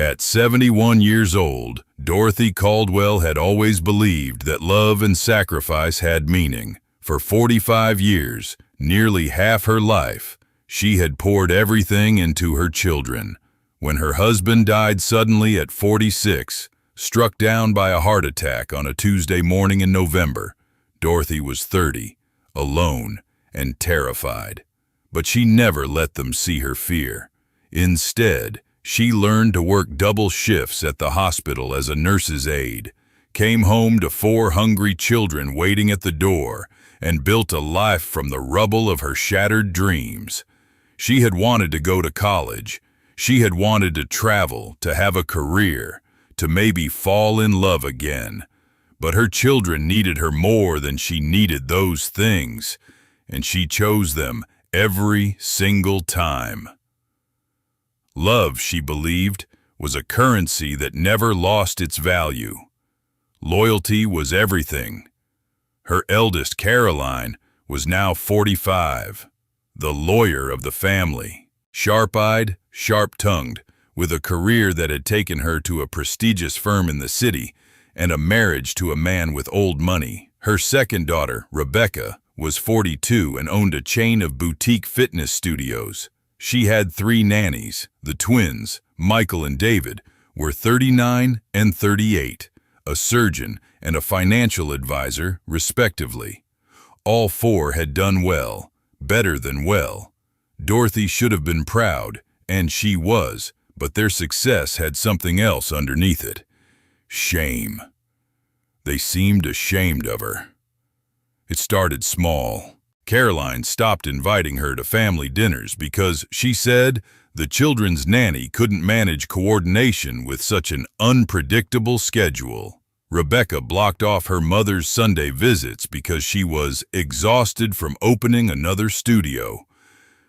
At 71 years old, Dorothy Caldwell had always believed that love and sacrifice had meaning. For 45 years, nearly half her life, she had poured everything into her children. When her husband died suddenly at 46, struck down by a heart attack on a Tuesday morning in November, Dorothy was 30, alone and terrified. But she never let them see her fear. Instead, she learned to work double shifts at the hospital as a nurse's aide, came home to 4 hungry children waiting at the door, and built a life from the rubble of her shattered dreams. She had wanted to go to college. She had wanted to travel, to have a career, to maybe fall in love again. But her children needed her more than she needed those things, and she chose them every single time. Love, she believed, was a currency that never lost its value. Loyalty was everything. Her eldest, Caroline, was now 45, the lawyer of the family, sharp-eyed, sharp-tongued, with a career that had taken her to a prestigious firm in the city and a marriage to a man with old money. Her second daughter, Rebecca, was 42 and owned a chain of boutique fitness studios. She had 3 nannies. The twins, Michael and David, were 39 and 38, a surgeon and a financial advisor, respectively. All 4 had done well, better than well. Dorothy should have been proud, and she was, but their success had something else underneath it. Shame. They seemed ashamed of her. It started small. Caroline stopped inviting her to family dinners because, she said, the children's nanny couldn't manage coordination with such an unpredictable schedule. Rebecca blocked off her mother's Sunday visits because she was exhausted from opening another studio.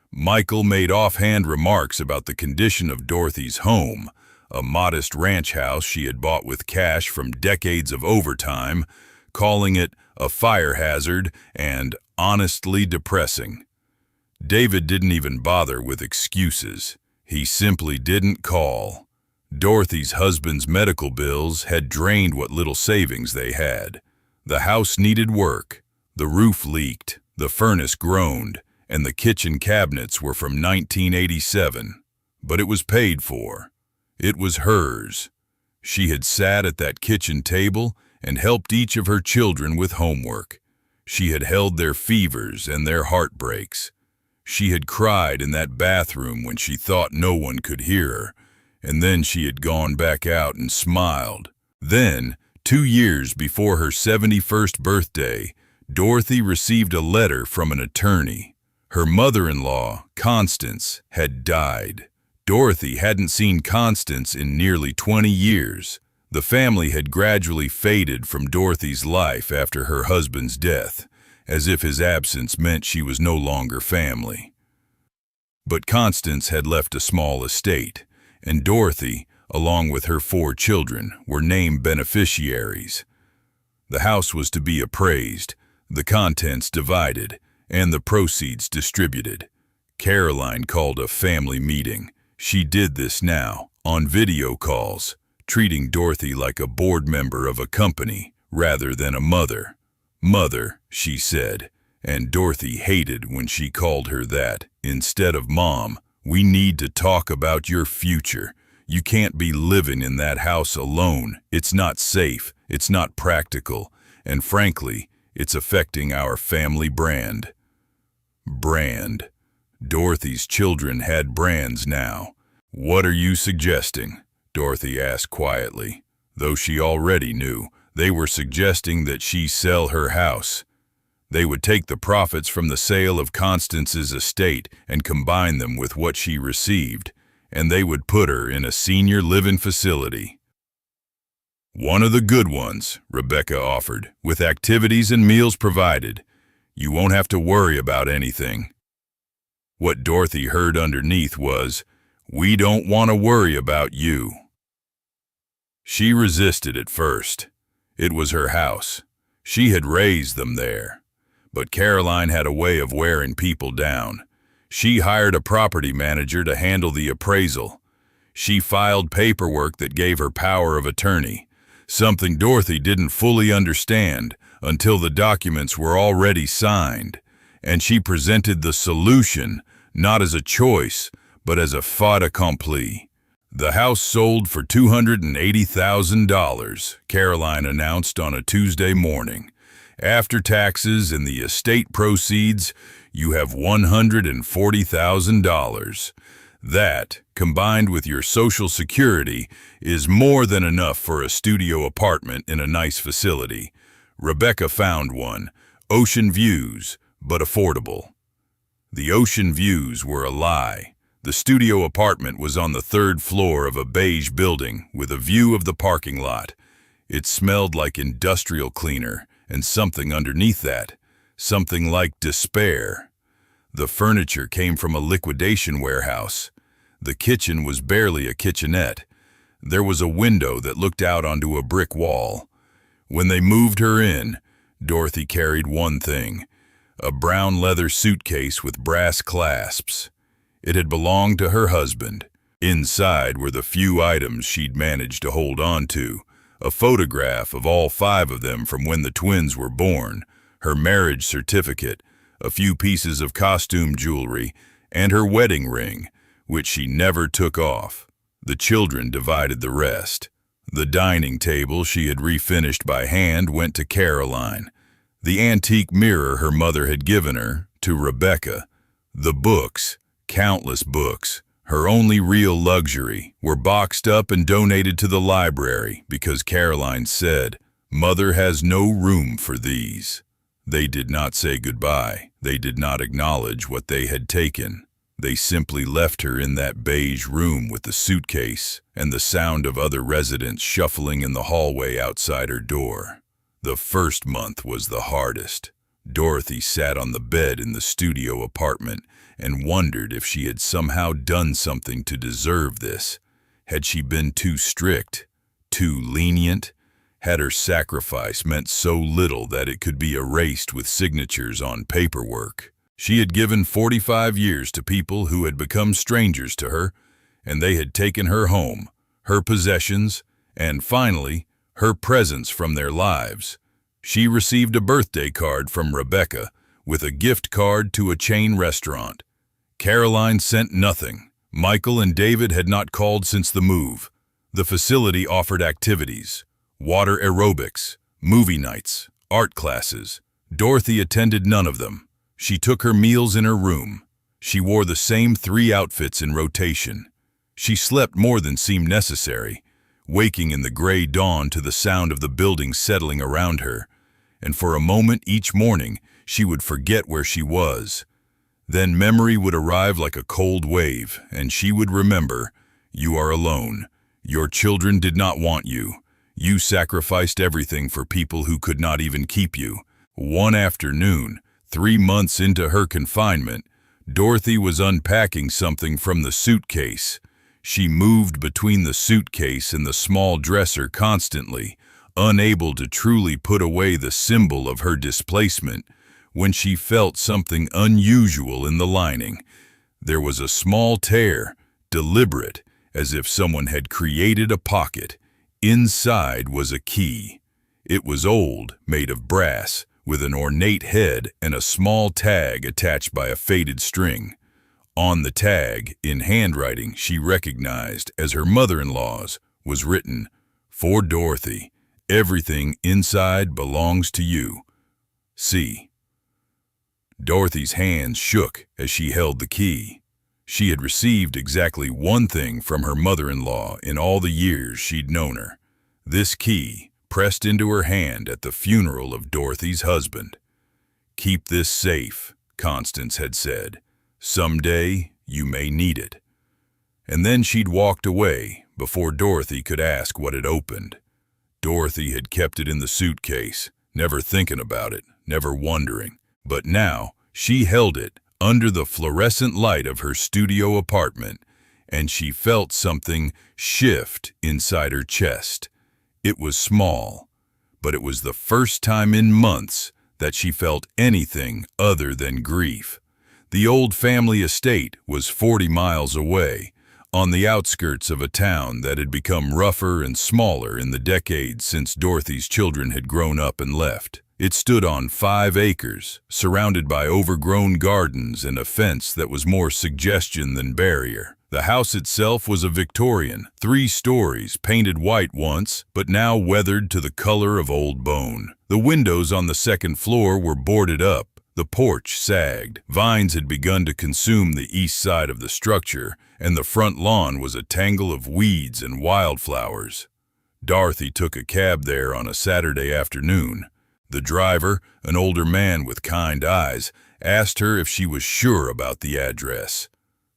Michael made offhand remarks about the condition of Dorothy's home, a modest ranch house she had bought with cash from decades of overtime, calling it a fire hazard and honestly depressing. David didn't even bother with excuses. He simply didn't call. Dorothy's husband's medical bills had drained what little savings they had. The house needed work. The roof leaked, the furnace groaned, and the kitchen cabinets were from 1987. But it was paid for. It was hers. She had sat at that kitchen table and helped each of her children with homework. She had held their fevers and their heartbreaks. She had cried in that bathroom when she thought no one could hear her, and then she had gone back out and smiled. Then, 2 years before her 71st birthday, Dorothy received a letter from an attorney. Her mother-in-law, Constance, had died. Dorothy hadn't seen Constance in nearly 20 years. The family had gradually faded from Dorothy's life after her husband's death, as if his absence meant she was no longer family. But Constance had left a small estate, and Dorothy, along with her 4 children, were named beneficiaries. The house was to be appraised, the contents divided, and the proceeds distributed. Caroline called a family meeting. She did this now, on video calls, treating Dorothy like a board member of a company rather than a mother. Mother, she said, and Dorothy hated when she called her that. Instead of Mom, we need to talk about your future. You can't be living in that house alone. It's not safe, it's not practical, and frankly, it's affecting our family brand. Brand. Dorothy's children had brands now. What are you suggesting? Dorothy asked quietly, though she already knew. They were suggesting that she sell her house. They would take the profits from the sale of Constance's estate and combine them with what she received, and they would put her in a senior living facility. One of the good ones, Rebecca offered, with activities and meals provided. You won't have to worry about anything. What Dorothy heard underneath was, "We don't want to worry about you." She resisted at first. It was her house. She had raised them there. But Caroline had a way of wearing people down. She hired a property manager to handle the appraisal. She filed paperwork that gave her power of attorney, something Dorothy didn't fully understand until the documents were already signed, and she presented the solution not as a choice, but as a fait accompli. The house sold for $280,000, Caroline announced on a Tuesday morning. After taxes and the estate proceeds, you have $140,000. That, combined with your Social Security, is more than enough for a studio apartment in a nice facility. Rebecca found one, ocean views, but affordable. The ocean views were a lie. The studio apartment was on the 3rd floor of a beige building with a view of the parking lot. It smelled like industrial cleaner and something underneath that, something like despair. The furniture came from a liquidation warehouse. The kitchen was barely a kitchenette. There was a window that looked out onto a brick wall. When they moved her in, Dorothy carried one thing, a brown leather suitcase with brass clasps. It had belonged to her husband. Inside were the few items she'd managed to hold on to, a photograph of all 5 of them from when the twins were born, her marriage certificate, a few pieces of costume jewelry, and her wedding ring, which she never took off. The children divided the rest. The dining table she had refinished by hand went to Caroline. The antique mirror her mother had given her, to Rebecca. The books, countless books, her only real luxury, were boxed up and donated to the library because Caroline said, "Mother has no room for these." They did not say goodbye. They did not acknowledge what they had taken. They simply left her in that beige room with the suitcase and the sound of other residents shuffling in the hallway outside her door. The first month was the hardest. Dorothy sat on the bed in the studio apartment and wondered if she had somehow done something to deserve this. Had she been too strict, too lenient? Had her sacrifice meant so little that it could be erased with signatures on paperwork? She had given 45 years to people who had become strangers to her, and they had taken her home, her possessions, and finally, her presence from their lives. She received a birthday card from Rebecca with a gift card to a chain restaurant. Caroline sent nothing. Michael and David had not called since the move. The facility offered activities, water aerobics, movie nights, art classes. Dorothy attended none of them. She took her meals in her room. She wore the same 3 outfits in rotation. She slept more than seemed necessary, waking in the gray dawn to the sound of the building settling around her, and for a moment each morning she would forget where she was. Then memory would arrive like a cold wave, and she would remember, you are alone. Your children did not want you. You sacrificed everything for people who could not even keep you. One afternoon, 3 months into her confinement, Dorothy was unpacking something from the suitcase. She moved between the suitcase and the small dresser constantly, unable to truly put away the symbol of her displacement, when she felt something unusual in the lining. There was a small tear, deliberate, as if someone had created a pocket. Inside was a key. It was old, made of brass, with an ornate head and a small tag attached by a faded string. On the tag, in handwriting she recognized as her mother-in-law's, was written, "For Dorothy, everything inside belongs to you. See." Dorothy's hands shook as she held the key. She had received exactly one thing from her mother-in-law in all the years she'd known her. This key, pressed into her hand at the funeral of Dorothy's husband. "Keep this safe," Constance had said. "Someday you may need it." And then she'd walked away before Dorothy could ask what had opened. Dorothy had kept it in the suitcase, never thinking about it, never wondering. But now she held it under the fluorescent light of her studio apartment, and she felt something shift inside her chest. It was small, but it was the first time in months that she felt anything other than grief. The old family estate was 40 miles away, on the outskirts of a town that had become rougher and smaller in the decades since Dorothy's children had grown up and left. It stood on 5 acres, surrounded by overgrown gardens and a fence that was more suggestion than barrier. The house itself was a Victorian, 3 stories, painted white once, but now weathered to the color of old bone. The windows on the second floor were boarded up. The porch sagged. Vines had begun to consume the east side of the structure, and the front lawn was a tangle of weeds and wildflowers. Dorothy took a cab there on a Saturday afternoon. The driver, an older man with kind eyes, asked her if she was sure about the address.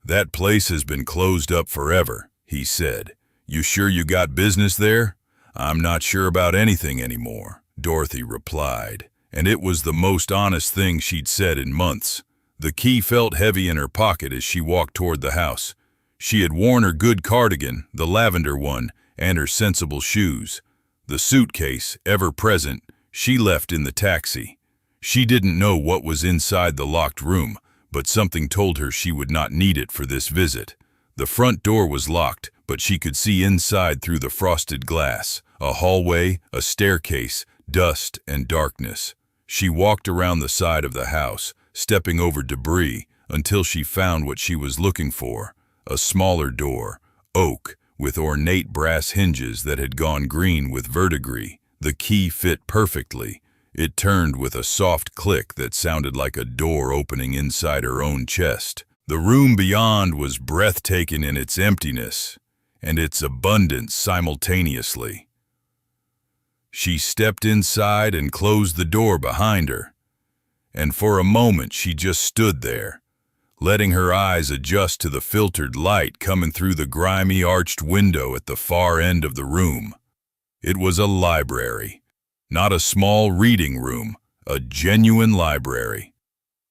"That place has been closed up forever," he said. "You sure you got business there?" "I'm not sure about anything anymore," Dorothy replied, and it was the most honest thing she'd said in months. The key felt heavy in her pocket as she walked toward the house. She had worn her good cardigan, the lavender one, and her sensible shoes. The suitcase, ever present, she left in the taxi. She didn't know what was inside the locked room, but something told her she would not need it for this visit. The front door was locked, but she could see inside through the frosted glass. A hallway, a staircase, dust and darkness. She walked around the side of the house, stepping over debris, until she found what she was looking for. A smaller door, oak, with ornate brass hinges that had gone green with verdigris. The key fit perfectly. It turned with a soft click that sounded like a door opening inside her own chest. The room beyond was breathtaking in its emptiness and its abundance simultaneously. She stepped inside and closed the door behind her, and for a moment she just stood there, letting her eyes adjust to the filtered light coming through the grimy arched window at the far end of the room. It was a library, not a small reading room, a genuine library.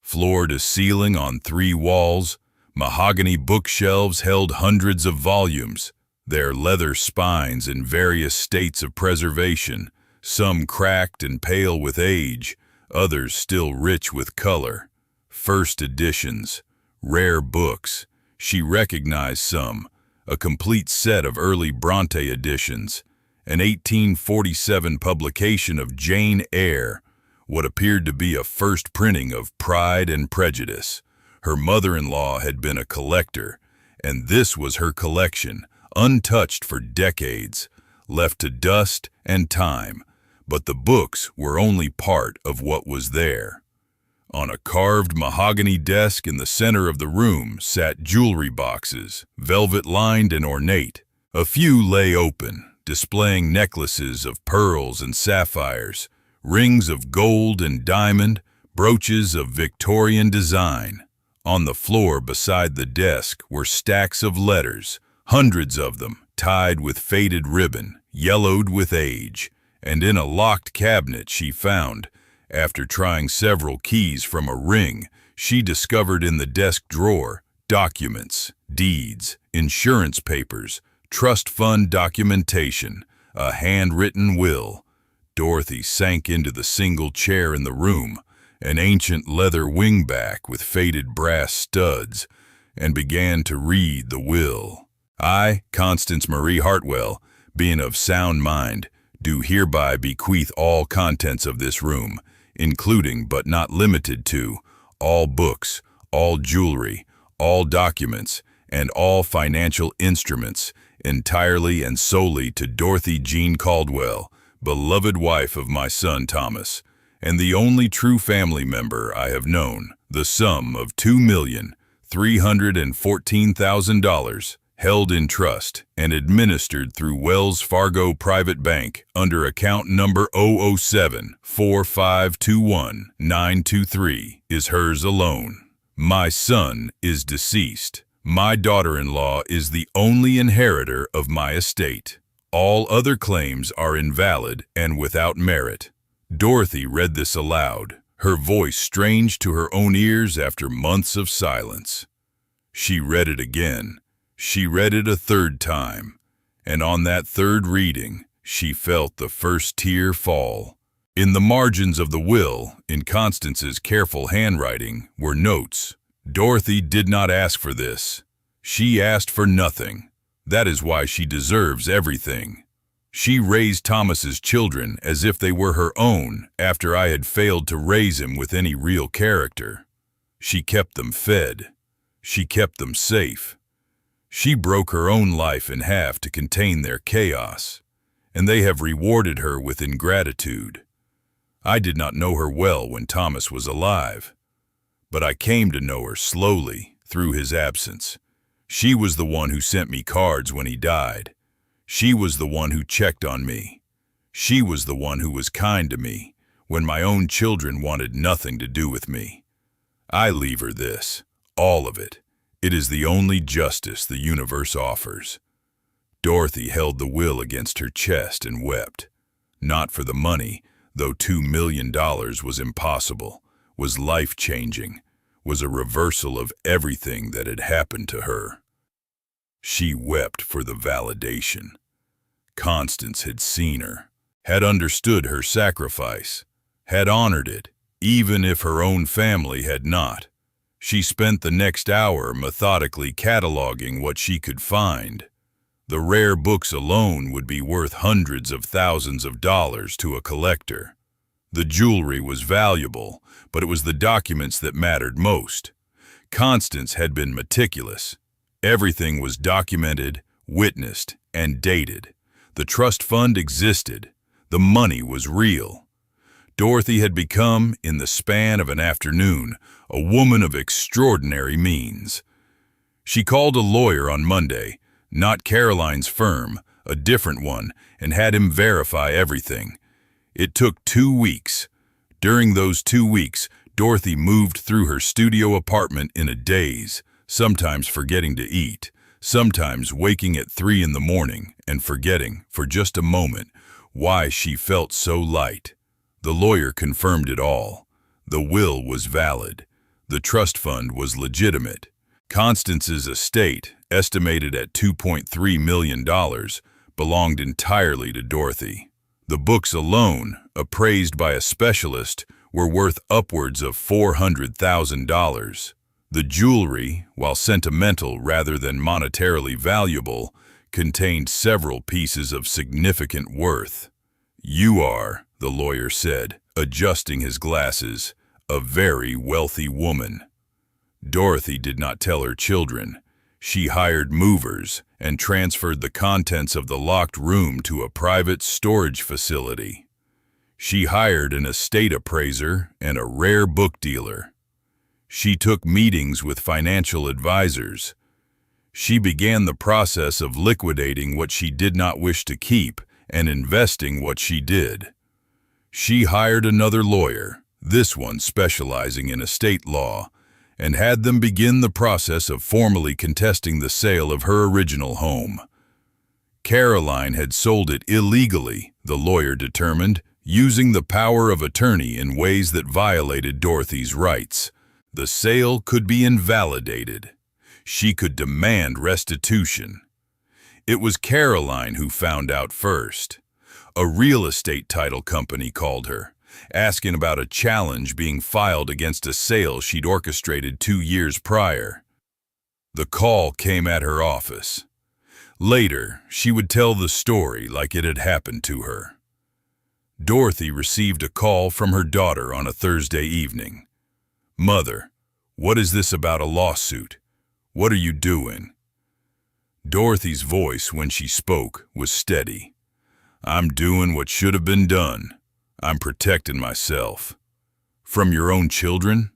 Floor to ceiling on 3 walls, mahogany bookshelves held hundreds of volumes, their leather spines in various states of preservation, some cracked and pale with age, others still rich with color. First editions, rare books. She recognized some, a complete set of early Bronte editions, an 1847 publication of Jane Eyre, what appeared to be a first printing of Pride and Prejudice. Her mother-in-law had been a collector, and this was her collection, untouched for decades, left to dust and time, but the books were only part of what was there. On a carved mahogany desk in the center of the room sat jewelry boxes, velvet-lined and ornate. A few lay open, displaying necklaces of pearls and sapphires, rings of gold and diamond, brooches of Victorian design. On the floor beside the desk were stacks of letters, hundreds of them, tied with faded ribbon, yellowed with age, and in a locked cabinet she found, after trying several keys from a ring, she discovered in the desk drawer documents, deeds, insurance papers, trust fund documentation, a handwritten will. Dorothy sank into the single chair in the room, an ancient leather wingback with faded brass studs, and began to read the will. "I, Constance Marie Hartwell, being of sound mind, do hereby bequeath all contents of this room, including but not limited to all books, all jewelry, all documents, and all financial instruments, entirely and solely to Dorothy Jean Caldwell, beloved wife of my son Thomas, and the only true family member I have known, the sum of $2,314,000, held in trust and administered through Wells Fargo Private Bank under account number 007-4521-923, is hers alone. My son is deceased. My daughter-in-law is the only inheritor of my estate. All other claims are invalid and without merit." Dorothy read this aloud, her voice strange to her own ears after months of silence. She read it again. She read it a third time, and on that third reading, she felt the first tear fall. In the margins of the will, in Constance's careful handwriting, were notes. Dorothy did not ask for this. She asked for nothing. That is why she deserves everything. She raised Thomas's children as if they were her own after I had failed to raise him with any real character. She kept them fed. She kept them safe. She broke her own life in half to contain their chaos, and they have rewarded her with ingratitude. I did not know her well when Thomas was alive, but I came to know her slowly through his absence. She was the one who sent me cards when he died. She was the one who checked on me. She was the one who was kind to me when my own children wanted nothing to do with me. I leave her this, all of it. It is the only justice the universe offers. Dorothy held the will against her chest and wept. Not for the money, though $2 million was impossible, was life-changing, was a reversal of everything that had happened to her. She wept for the validation. Constance had seen her, had understood her sacrifice, had honored it, even if her own family had not. She spent the next hour methodically cataloging what she could find. The rare books alone would be worth hundreds of thousands of dollars to a collector. The jewelry was valuable, but it was the documents that mattered most. Constance had been meticulous. Everything was documented, witnessed, and dated. The trust fund existed. The money was real. Dorothy had become, in the span of an afternoon, a woman of extraordinary means. She called a lawyer on Monday, not Caroline's firm, a different one, and had him verify everything. It took 2 weeks. During those 2 weeks, Dorothy moved through her studio apartment in a daze, sometimes forgetting to eat, sometimes waking at 3 in the morning and forgetting, for just a moment, why she felt so light. The lawyer confirmed it all. The will was valid. The trust fund was legitimate. Constance's estate, estimated at $2.3 million, belonged entirely to Dorothy. The books alone, appraised by a specialist, were worth upwards of $400,000. The jewelry, while sentimental rather than monetarily valuable, contained several pieces of significant worth. "You are," the lawyer said, adjusting his glasses, "a very wealthy woman." Dorothy did not tell her children. She hired movers and transferred the contents of the locked room to a private storage facility. She hired an estate appraiser and a rare book dealer. She took meetings with financial advisors. She began the process of liquidating what she did not wish to keep and investing what she did. She hired another lawyer, this one specializing in estate law, and had them begin the process of formally contesting the sale of her original home. Caroline had sold it illegally, the lawyer determined, using the power of attorney in ways that violated Dorothy's rights. The sale could be invalidated. She could demand restitution. It was Caroline who found out first. A real estate title company called her, asking about a challenge being filed against a sale she'd orchestrated 2 years prior. The call came at her office. Later, she would tell the story like it had happened to her. Dorothy received a call from her daughter on a Thursday evening. "Mother, what is this about a lawsuit? What are you doing?" Dorothy's voice, when she spoke, was steady. "I'm doing what should have been done. I'm protecting myself." "From your own children?"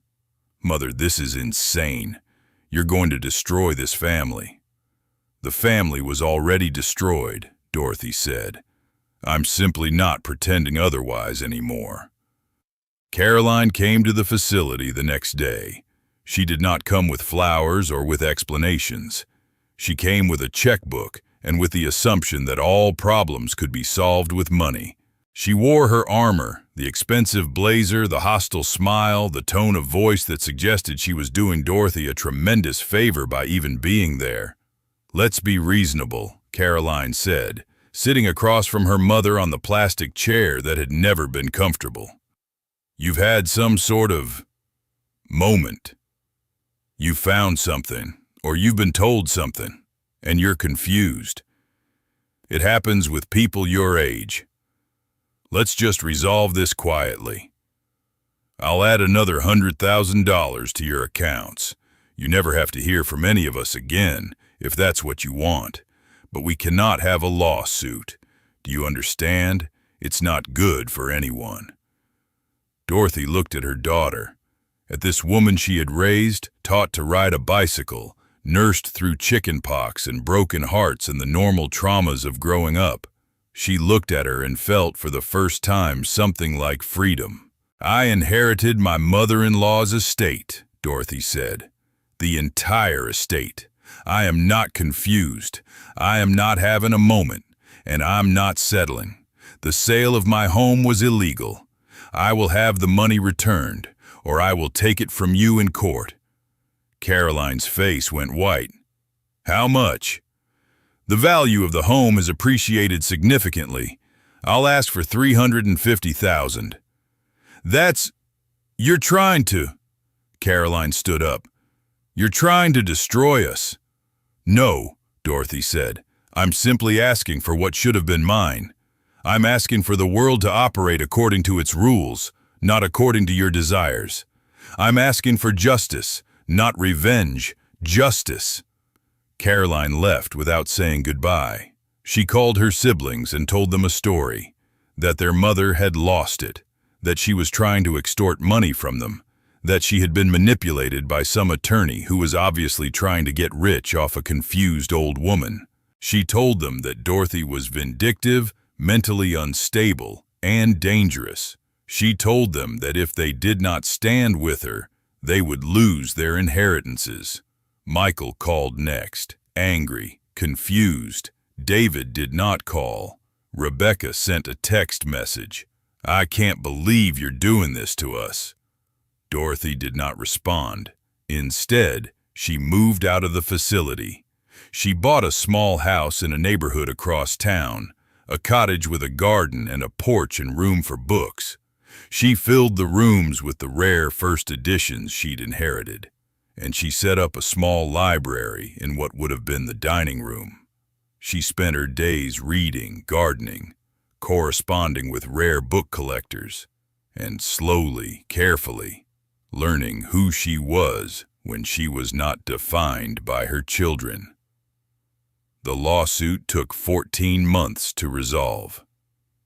"Mother, this is insane. You're going to destroy this family." "The family was already destroyed," Dorothy said. "I'm simply not pretending otherwise anymore." Caroline came to the facility the next day. She did not come with flowers or with explanations. She came with a checkbook and with the assumption that all problems could be solved with money. She wore her armor, the expensive blazer, the hostile smile, the tone of voice that suggested she was doing Dorothy a tremendous favor by even being there. "Let's be reasonable," Caroline said, sitting across from her mother on the plastic chair that had never been comfortable. "You've had some sort of moment. You found something, Or you've been told something, and you're confused. It happens with people your age. Let's just resolve this quietly. I'll add another $100,000 to your accounts. You never have to hear from any of us again, if that's what you want. But we cannot have a lawsuit. Do you understand? It's not good for anyone. Dorothy looked at her daughter, at this woman she had raised, taught to ride a bicycle, nursed through chicken pox and broken hearts and the normal traumas of growing up. She looked at her and felt for the first time something like freedom. I inherited my mother-in-law's estate, Dorothy said. The entire estate. I am not confused. I am not having a moment, and I'm not settling. The sale of my home was illegal. I will have the money returned, or I will take it from you in court. Caroline's face went white. How much? The value of the home has appreciated significantly. I'll ask for $350,000. You're trying to... Caroline stood up. You're trying to destroy us. No, Dorothy said. I'm simply asking for what should have been mine. I'm asking for the world to operate according to its rules, not according to your desires. I'm asking for justice, not revenge, justice. Caroline left without saying goodbye. She called her siblings and told them a story, that their mother had lost it, that she was trying to extort money from them, that she had been manipulated by some attorney who was obviously trying to get rich off a confused old woman. She told them that Dorothy was vindictive, mentally unstable, and dangerous. She told them that if they did not stand with her, they would lose their inheritances. Michael called next, angry, confused. David did not call. Rebecca sent a text message. I can't believe you're doing this to us. Dorothy did not respond. Instead, she moved out of the facility. She bought a small house in a neighborhood across town, a cottage with a garden and a porch and room for books. She filled the rooms with the rare first editions she'd inherited, and she set up a small library in what would have been the dining room. She spent her days reading, gardening, corresponding with rare book collectors, and slowly, carefully, learning who she was when she was not defined by her children. The lawsuit took 14 months to resolve.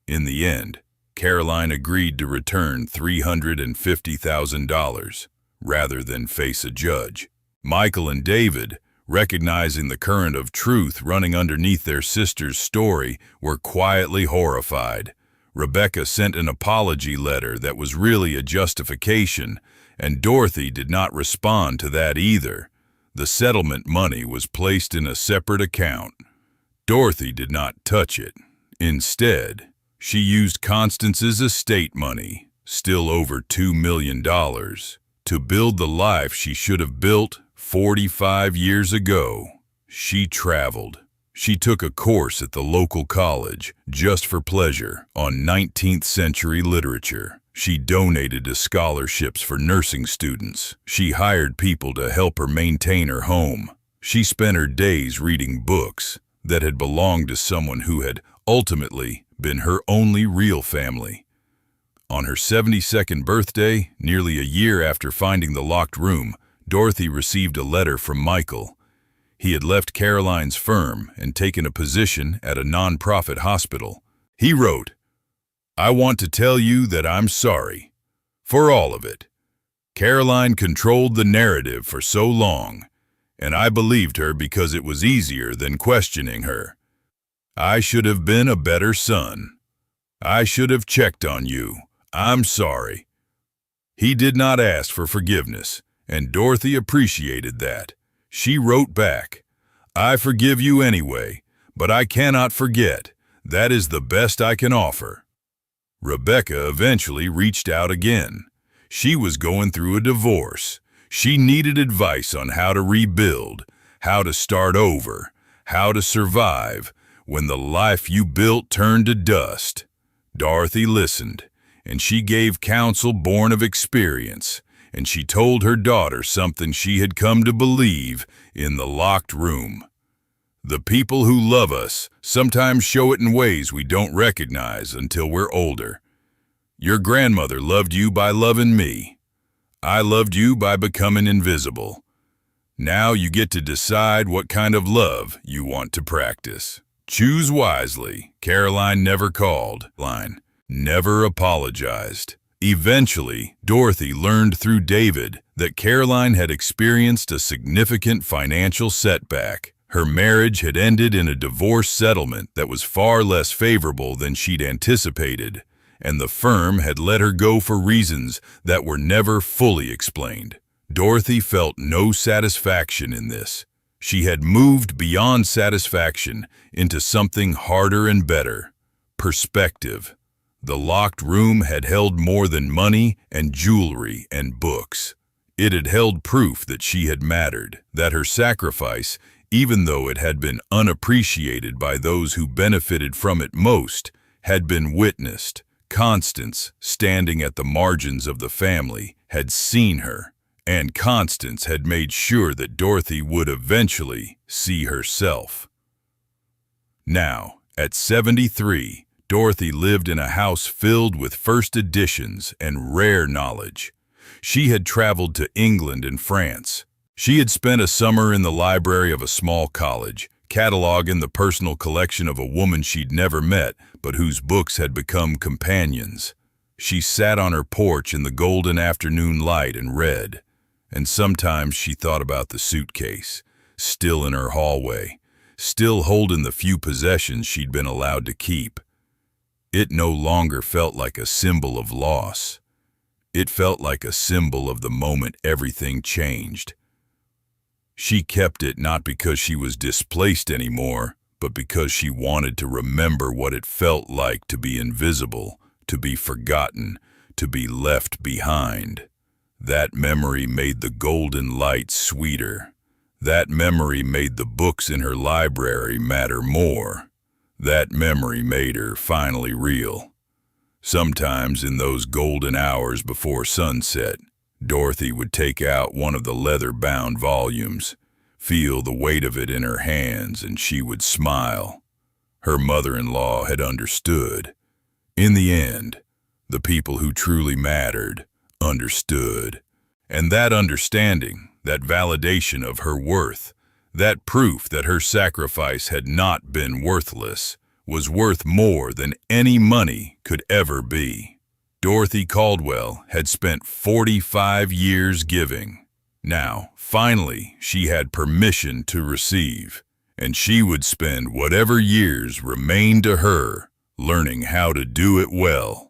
In the end, Caroline agreed to return $350,000 rather than face a judge. Michael and David, recognizing the current of truth running underneath their sister's story, were quietly horrified. Rebecca sent an apology letter that was really a justification, and Dorothy did not respond to that either. The settlement money was placed in a separate account. Dorothy did not touch it. Instead, she used Constance's estate money, still over $2 million, to build the life she should have built 45 years ago. She traveled. She took a course at the local college, just for pleasure, on 19th century literature. She donated to scholarships for nursing students. She hired people to help her maintain her home. She spent her days reading books that had belonged to someone who had ultimately been her only real family. On her 72nd birthday, nearly a year after finding the locked room, Dorothy received a letter from Michael. He had left Caroline's firm and taken a position at a non-profit hospital. He wrote, I want to tell you that I'm sorry for all of it. Caroline controlled the narrative for so long, and I believed her because it was easier than questioning her. I should have been a better son. I should have checked on you. I'm sorry. He did not ask for forgiveness, and Dorothy appreciated that. She wrote back, I forgive you anyway, but I cannot forget. That is the best I can offer. Rebecca eventually reached out again. She was going through a divorce. She needed advice on how to rebuild, how to start over, how to survive when the life you built turned to dust. Dorothy listened, and she gave counsel born of experience. and she told her daughter something she had come to believe in the locked room. The people who love us sometimes show it in ways we don't recognize until we're older. Your grandmother loved you by loving me. I loved you by becoming invisible. Now you get to decide what kind of love you want to practice. Choose wisely. Caroline never called. Line never apologized. Eventually, Dorothy learned through David that Caroline had experienced a significant financial setback. Her marriage had ended in a divorce settlement that was far less favorable than she'd anticipated, and the firm had let her go for reasons that were never fully explained. Dorothy felt no satisfaction in this. She had moved beyond satisfaction into something harder and better: perspective. The locked room had held more than money and jewelry and books. It had held proof that she had mattered, that her sacrifice, even though it had been unappreciated by those who benefited from it most, had been witnessed. Constance, standing at the margins of the family, had seen her, and Constance had made sure that Dorothy would eventually see herself. Now, at 73, Dorothy lived in a house filled with first editions and rare knowledge. She had traveled to England and France. She had spent a summer in the library of a small college, cataloging the personal collection of a woman she'd never met, but whose books had become companions. She sat on her porch in the golden afternoon light and read, and sometimes she thought about the suitcase, still in her hallway, still holding the few possessions she'd been allowed to keep. It no longer felt like a symbol of loss. It felt like a symbol of the moment everything changed. She kept it not because she was displaced anymore, but because she wanted to remember what it felt like to be invisible, to be forgotten, to be left behind. That memory made the golden light sweeter. That memory made the books in her library matter more. That memory made her finally real. Sometimes in those golden hours before sunset, Dorothy would take out one of the leather-bound volumes, feel the weight of it in her hands, and she would smile. Her mother-in-law had understood. In the end, the people who truly mattered understood. And that understanding, that validation of her worth, that proof that her sacrifice had not been worthless, was worth more than any money could ever be. Dorothy Caldwell had spent 45 years giving. Now, finally, she had permission to receive, and she would spend whatever years remained to her learning how to do it well.